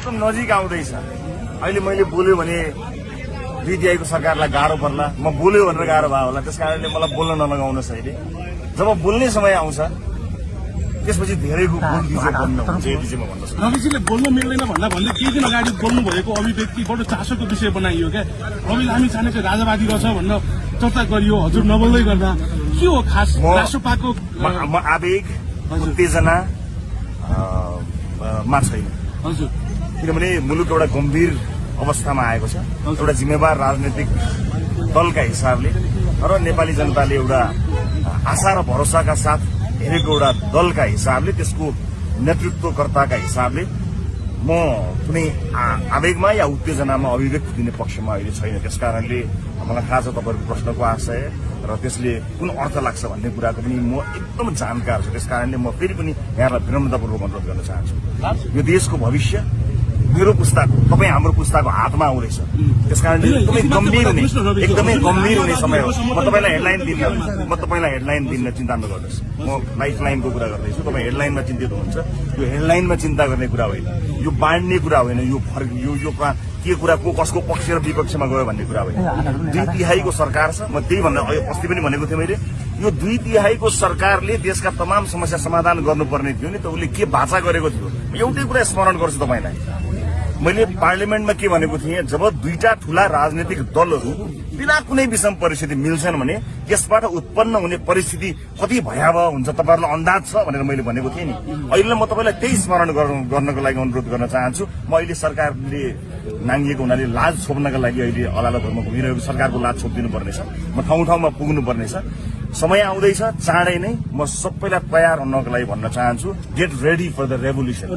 एकदम नजिक आउँदैछ। अहिले मैले बोल्यो भने दुई तिहाईको सरकारलाई गाह्रो पर्ला, म बोल्यो भनेर गाह्रो भयो होला, त्यस कारणले मलाई बोल्न नलगाउनुहोस्। अहिले जब बोल्ने समय आउँछ त्यसपछि धेरैको बोल बिजो बन्नु हुन्छ। यति चाहिँ म भन्न सक्छु। रविजीले बोल्नु मिल्दैन भन्दा भन्दै केही दिन अगाडि बोल्नु भएको अभिव्यक्ति बडो चासोको विषय बनाइयो क्या। रवि लामिछाने चाहिँ राजावादी रहेछ भनेर चर्चा गरियो, हजुर नबोल्दै गर्दा के हो खास राष्ट्रपाको? म आवेग उत्तेजना मा छैन। हजुर, किनभने मुलुक एउटा गम्भीर अवस्थामा आएको छ। एउटा जिम्मेवार राजनैतिक दलका हिसाबले र नेपाली जनताले एउटा आशा र भरोसाका साथ हेरेको एउटा दलका हिसाबले, त्यसको नेतृत्वकर्ताका हिसाबले म कुनै आवेगमा या उत्तेजनामा अभिव्यक्ति दिने पक्षमा अहिले छैन। त्यसकारणले मलाई थाहा छ तपाईँहरूको प्रश्नको आशय र त्यसले कुन अर्थ लाग्छ भन्ने कुराको पनि म एकदम जानकार छु। त्यसकारणले म फेरि पनि यहाँलाई विनम्रतापूर्वक अनुरोध गर्न चाहन्छु। यो देशको भविष्य मेरो पुस्ताको, तपाईँ हाम्रो पुस्ताको हातमा आउँदैछ। त्यसकारणले एकदमै गम्भीर हुने समय हो। म तपाईँलाई हेडलाइन दिन चिन्ता नगर्नुहोस्। म लाइफ लाइनको कुरा गर्दैछु। तपाईँ हेडलाइनमा चिन्तित हुनुहुन्छ, यो हेडलाइनमा चिन्ता गर्ने कुरा होइन, यो बाँड्ने कुरा होइन, यो फर्क यो के कुरा को कसको पक्ष र विपक्षमा गयो भन्ने कुरा होइन। 2 तिहाईको सरकार छ। म त्यही भन्दा अस्ति पनि भनेको थिएँ मैले, यो 2 तिहाईको सरकारले देशका तमाम समस्या समाधान गर्नुपर्ने थियो नि त। उसले के भाषा गरेको थियो? एउटै कुरा स्मरण गर्छु तपाईँलाई। मैले पार्लियामेन्टमा के भनेको थिएँ, जब दुईटा ठूला राजनीतिक दलहरू बिना कुनै विषम परिस्थिति मिल्छन् भने यसबाट उत्पन्न हुने परिस्थिति कति भयावह हुन्छ तपाईँहरूलाई अन्दाज छ भनेर मैले भनेको थिएँ नि। अहिले म तपाईँलाई त्यही स्मरण गर्नको लागि अनुरोध गर्न चाहन्छु। म अहिले सरकारले नाङ्गिएको हुनाले लाज छोप्नका लागि अहिले अदालतहरूमा घुमिरहेको सरकारको लाज छोपिदिनु पर्नेछ। म ठाउँ ठाउँमा पुग्नु पर्नेछ। समय आउँदैछ चाँडै नै। म सबैलाई तयार हुनको लागि भन्न चाहन्छु, get ready for the revolution.